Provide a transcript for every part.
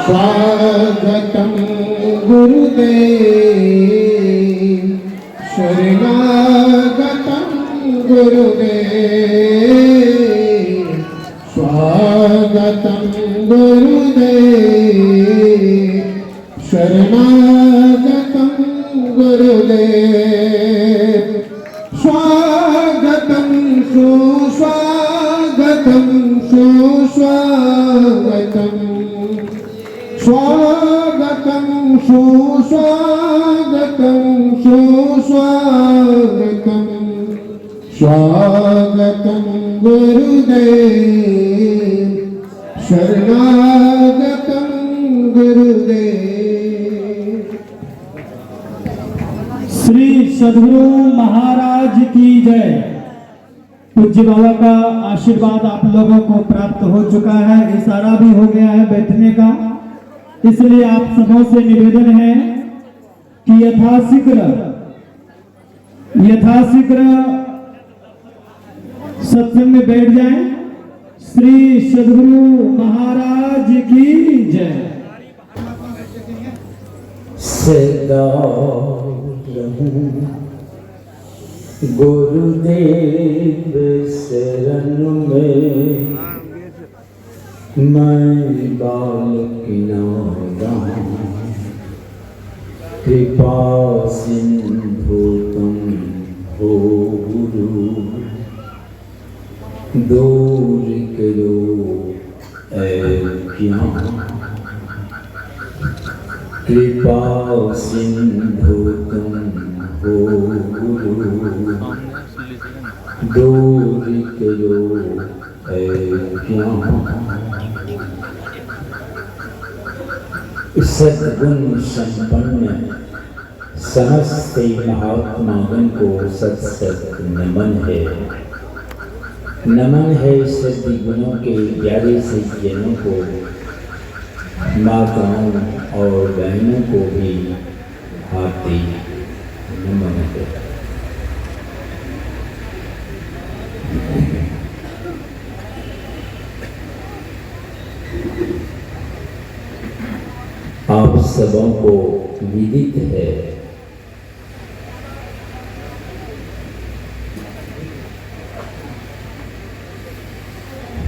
स्वागतं गुरुदेव शरणागतं गुरुदेव स्वागतं गुरुदेव शरणागतं गुरुदेव स्वागतं सुस्वागतं सुस्वागतं स्वागतं सुस्वागतं सुस्वागतं स्वागतं गुरुदेव शरणागतं गुरुदेव। श्री सद्गुरु महाराज की जय। पूज्य बाबा का आशीर्वाद आप लोगों को प्राप्त हो चुका है, इशारा भी हो गया है बैठने का, इसलिए आप सबों से निवेदन है कि यथाशीघ्र सत्संग में बैठ जाएं। श्री सद्गुरु महाराज की जय। सदा गुरुदेव शरण में मैं बालक नादान कृपा सिंधु तुम हो गुरु दूर करो अज्ञान कृपा सिंधु तुम हो गुरु दूर करो अज्ञान। सद्गुण संपन्न समस्त महात्मागण को सत नमन है। नमन है सद्गुणों के प्यारे सज्जनों को, माताओं और बहनों को भी हार्दिक नमन है। आप सबों को विदित है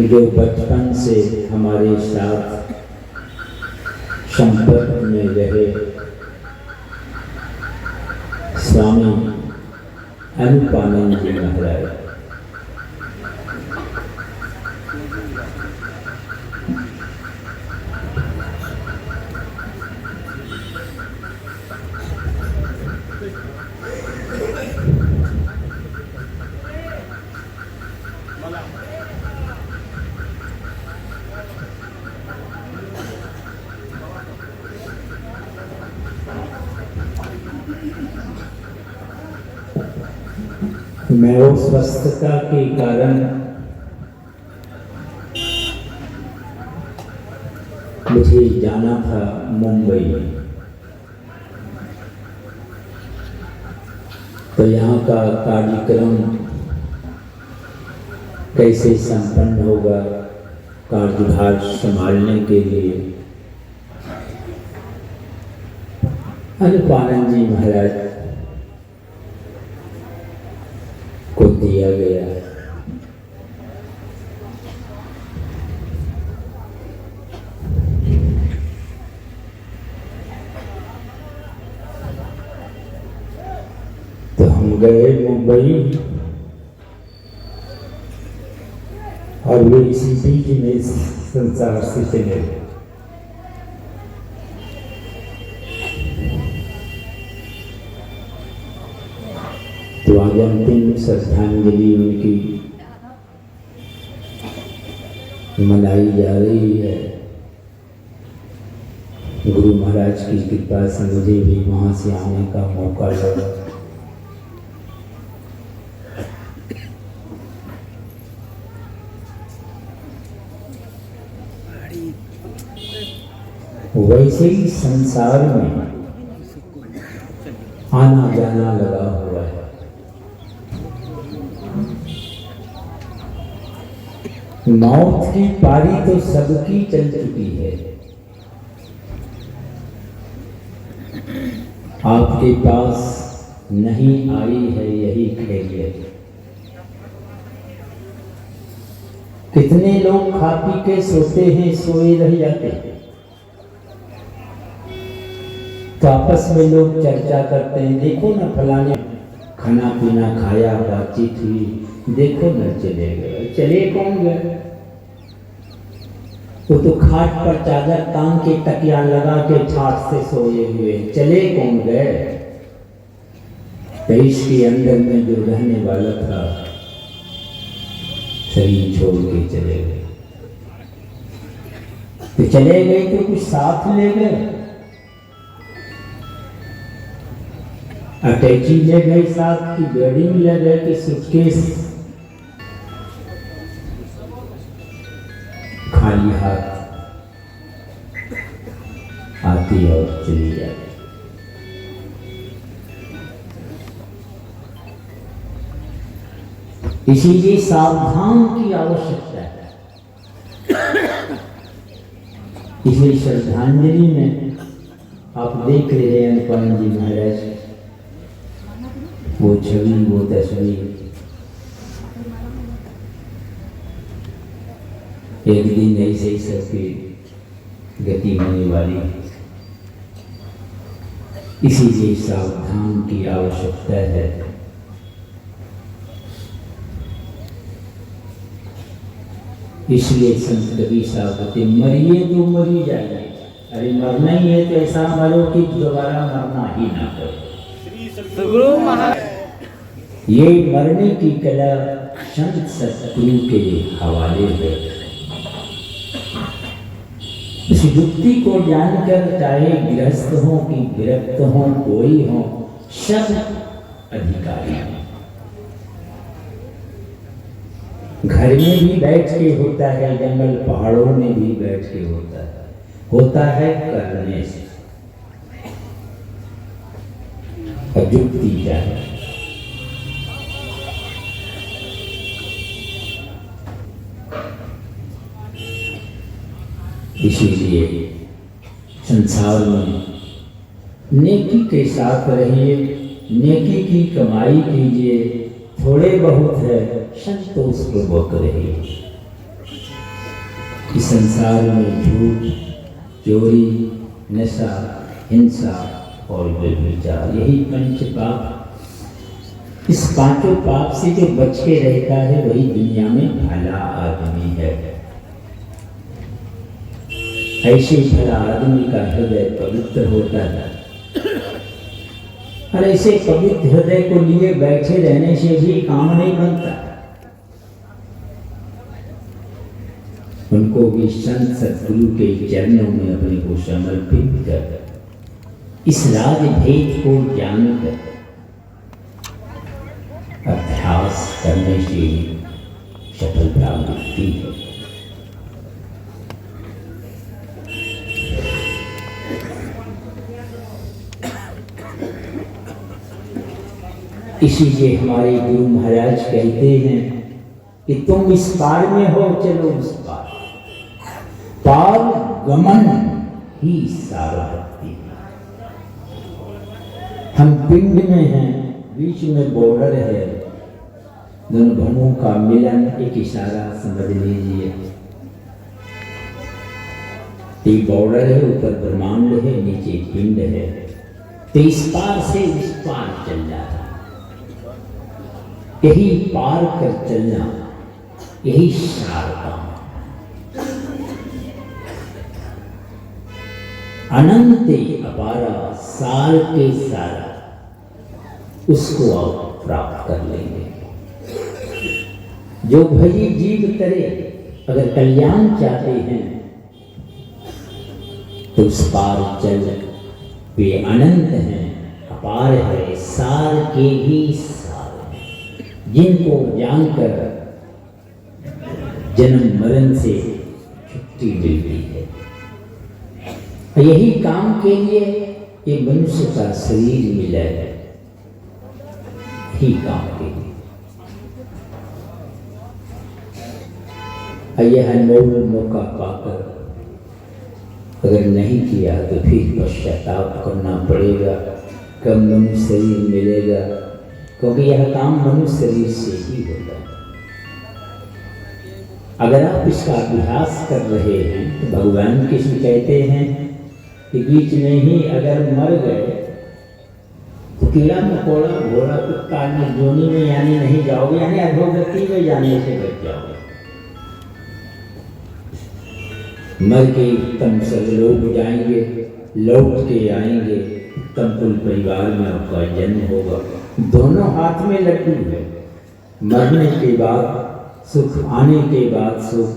जो बचपन से हमारे साथ संपर्क में रहे स्वामी अनुपानंद जी महाराज, मैं अस्वस्थता के कारण मुझे जाना था मुंबई, तो यहाँ का कार्यक्रम कैसे संपन्न होगा, कार्यभार संभालने के लिए अनुपानंद जी महाराज को दिया गया। तो हम गए मुंबई और वे इसी बीच में संसार से चले। तो आज अंतिम श्रद्धांजलि उनकी मनाई जा रही है। गुरु महाराज की कृपा से मुझे भी वहां से आने का मौका लगा। वैसे ही संसार में आना जाना लगा हुआ है। मौत की पारी तो सबकी चल चुकी है, आपके पास नहीं आई है यही खैरियत। कितने लोग खा पी के सोते हैं, सोए रह जाते हैं। तो आपस में लोग चर्चा करते हैं, देखो ना फलाने खाना पीना खाया, बातचीत हुई, देखो न चले गए। चले कौन गए? वो तो खाट पर चादर तान के तकिया लगा के ठाठ से सोए हुए, चले कौन गए? देश के अंदर में जो रहने वाला था शरीर छोड़ के चले गए। तो चले गए तो कुछ साथ ले गए, अटैची ले गए साथ की, बेडिंग ले गए कि सूटकेस खाली हाथ आती और चली जाती। इसीलिए सावधान की आवश्यकता है। इसलिए श्रद्धांजलि में आप देख रहे हैं अनुपम जी महाराज, वो छवि, वो तस्वीर एक दिन ऐसे ही सबकी गति होने वाली है। इसीलिए सावधान की आवश्यकता है। इसलिए संत कबीर साहब कहते, मरिए तो मरी जाइए, अरे मरना ही है तो ऐसा मरो कि दोबारा मरना ही ना पड़े। ये मरने की कला संत सतगुरु के हवाले है। इस युक्ति को जानकर चाहे गृहस्थ हो कि विरक्त हो, कोई हो, सब अधिकारी हो। घर में भी बैठ के होता है, जंगल पहाड़ों में भी बैठ के होता है करने से। अब युक्ति क्या है? इसीलिए संसार में नेकी के साथ रहिए, नेकी की कमाई कीजिए, थोड़े बहुत है संतोष पूर्वक रहिए। इस संसार में झूठ, चोरी, नशा, हिंसा और व्यभिचार, यही पंच पाप। इस पांचों पाप से जो बच के रहता है वही दुनिया में भला आदमी है। ऐसे भला आदमी का हृदय पवित्र होता है, और ऐसे पवित्र हृदय को लिए बैठे रहने से भी काम नहीं बनता। उनको भी संत सतगुरु के चरणों में अपने को समर्पित कर इस राज भेद को जानकर अभ्यास करने से सफलता मिलती है। इसीलिए हमारे गुरु महाराज कहते हैं कि तुम इस पार में हो, चलो उस पार। पार गमन ही सारा भक्ति। हम पिंड में हैं, बीच में बॉर्डर है, दोनों भवों का मिलन, एक इशारा समझ लीजिए। एक बॉर्डर है, ऊपर ब्रह्मांड है, नीचे पिंड है। तो इस पार से उस पार चल रहा है। यही पार कर चलना, यही सार काम। अनंत अपारा सार के सारा, उसको आप प्राप्त कर लेंगे। जो भजी जीव करे, अगर कल्याण चाहते हैं तो उस पार चल। वे अनंत हैं, अपार है, सार के भी सार हैं, जिनको जानकर जन्म मरण से छुट्टी मिलती है। यही काम के लिए ये मनुष्य का शरीर मिला है, यही काम के लिए। यह अनमोल मौका पाकर अगर नहीं किया तो फिर पश्चाताप करना पड़ेगा। कब मनुष्य शरीर मिलेगा, क्योंकि यह काम मनुष्य शरीर से ही होता है। अगर आप इसका अभ्यास कर रहे हैं तो भगवान कृष्ण कहते हैं कि बीच में ही अगर मर गए तो कीड़ा मकोड़ा घोड़ा कुत्ता में जोनी में यानी नहीं जाओगे, यानी अधोगति में जाने से बच जाओगे। मर के तम सब लोग जाएंगे, लौट के आएंगे, तब कुल परिवार में आपका जन्म होगा। दोनों हाथ में लड्डू है, मरने के बाद सुख, आने के बाद सुख,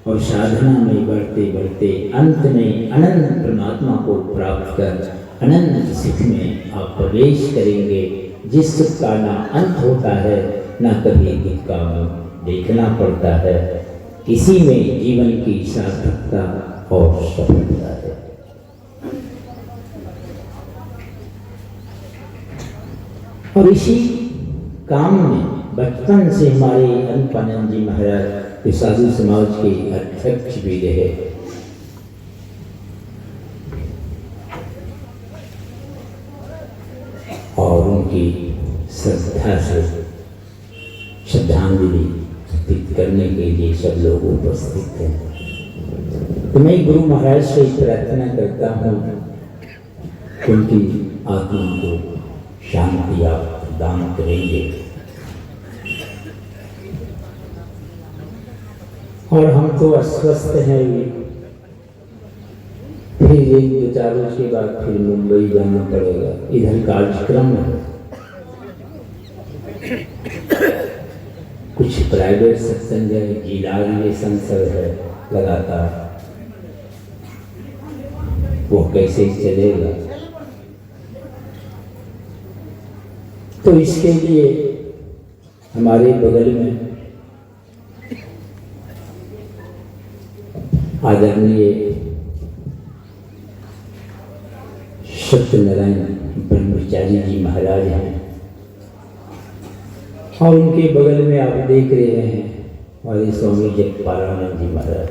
और साधना में बढ़ते बढ़ते अंत में अनंत परमात्मा को प्राप्त कर अनंत सुख में आप प्रवेश करेंगे, जिस सुख का ना अंत होता है ना कभी दुख का मुंह देखना पड़ता है। इसी में जीवन की सार्थकता और सफलता है। और इसी काम में बचपन से हमारे अनपानंद जी महाराज जो साधु समाज के अध्यक्ष भी रहे, और उनकी श्रद्धा से श्रद्धांजलि अर्पित करने के लिए सब लोग उपस्थित हैं। तो मैं गुरु महाराज से प्रार्थना करता हूँ उनकी आत्मा को शांति आप प्रदान करेंगे, और हम तो अस्वस्थ हैं। फिर एक दो चार रोज के बाद फिर मुंबई जाना पड़ेगा, इधर कार्यक्रम है, कुछ प्राइवेट सत्संग है, जिला रिलेशन सब है लगातार, वो कैसे चलेगा। तो इसके लिए हमारे बगल में आदरणीय सत्यनारायण ब्रह्मचारी जी महाराज हैं, और उनके बगल में आप देख रहे हैं हमारे स्वामी जगपालानंद जी महाराज।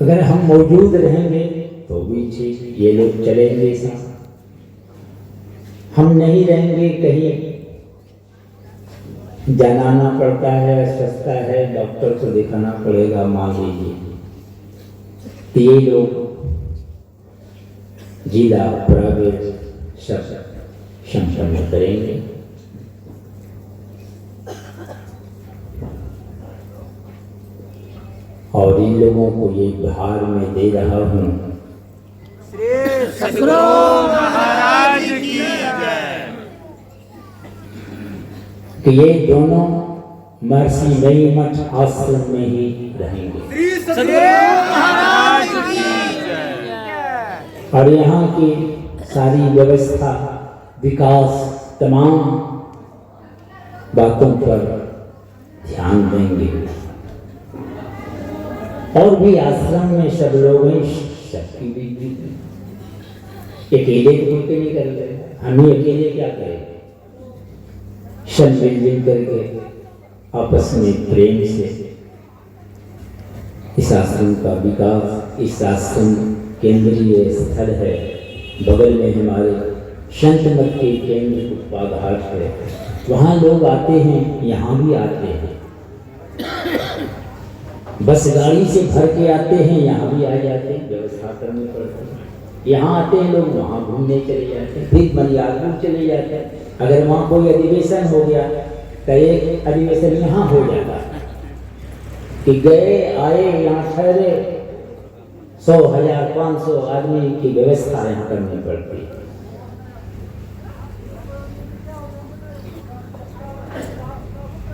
अगर हम मौजूद रहेंगे तो भी ठीक, ये लोग चलेंगे साथ। हम नहीं रहेंगे, कहीं जाना पड़ता है, सस्ता है, डॉक्टर को दिखाना पड़ेगा, मान लीजिए, ये लोग जिला प्राइवेट सब संपन्न करेंगे। और इन लोगों को ये भार में दे रहा हूँ। सद्गुरु महाराज की जय। कि ये दोनों महर्षि मई मठ आश्रम में ही रहेंगे। सद्गुरु महाराज की जय। और यहाँ की सारी व्यवस्था, विकास, तमाम बातों पर ध्यान देंगे। और भी आश्रम में सब लोग हैं, सबकी भी अकेले कोई के नहीं कर रहे, हम ही अकेले क्या करें। सब मिलजुल करके आपस में प्रेम से इस आश्रम का विकास, इस आश्रम केंद्रीय स्थल है, बगल में हमारे संत मत के केंद्र उत्पादहाट है, वहाँ लोग आते हैं, यहाँ भी आते हैं, बस गाड़ी से भर के आते हैं, यहाँ भी आ जाते हैं, व्यवस्था करनी पड़ती है। यहाँ आते हैं लोग, वहाँ घूमने चले जाते हैं, फिर मरियादपुर चले जाते हैं। अगर वहाँ कोई अधिवेशन हो गया तो एक अधिवेशन यहाँ हो जाता है कि गए आए, यहाँ ठहरे, 100, 1000, 500 आदमी की व्यवस्था यहाँ करनी पड़ती है।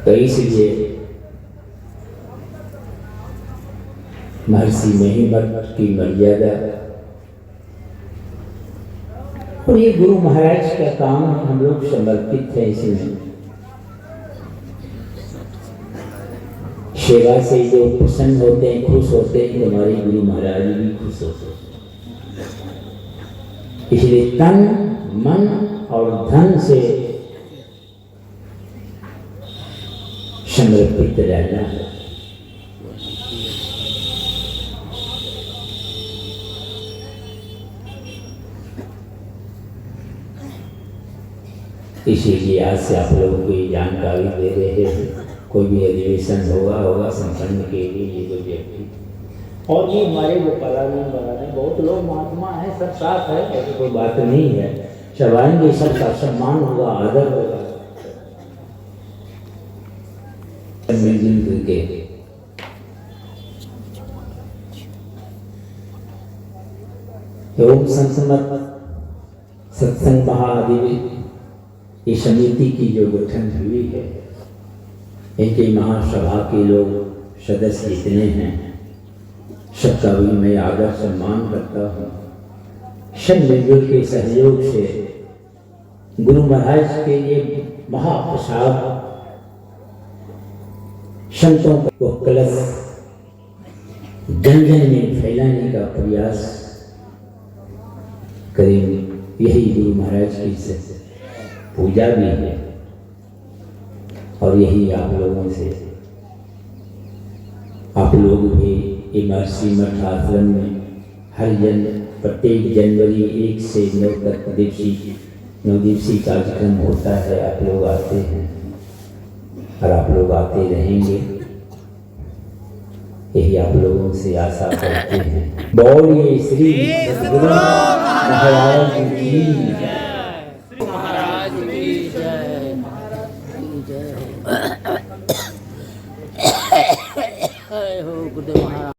तो इसलिए महर्षि महिमत की मर्यादा, और ये गुरु महाराज का काम है, हम लोग समर्पित हैं इसमें। सेवा से जो प्रसन्न होते हैं, खुश होते हैं, हमारे गुरु महाराज भी खुश होते हैं। इसलिए तन, मन और धन से समर्पित रहना है। इसीलिए आज से आप लोगों को ये जानकारी दे रहे हैं। कोई भी अधिवेशन होगा संपन्न के लिए ये जो व्यक्ति और ये हमारे वो कलाकार बनाने बहुत लोग महात्मा हैं, सब साथ है, ऐसी कोई बात नहीं है। सब आएंगे, सबका सम्मान होगा, आदर होगा, मिलजुल करके। ओम संसमत सत्संग महाधिवेशन ये समिति की जो गठन हुई है, इनके महासभा के लोग सदस्य इतने हैं, सबका भी मैं आदर सम्मान करता हूँ। सब मिलजुल के सहयोग से गुरु महाराज के ये महाप्रसाद संतों को कलश जन जन में फैलाने का प्रयास करेंगे। यही गुरु महाराज की पूजा भी है और यही आप लोगों से आप लोग भी महर्षि मठ आश्रम में हर प्रत्येक जनवरी 1 से 9 तक 9 दिवसीय कार्यक्रम होता है। आप लोग आते हैं और आप लोग आते रहेंगे, यही आप लोगों से आशा करते हैं। बोलिए श्री सद्गुरु महाराज की महाराज की जय। जय हो गुरुदेव महाराज।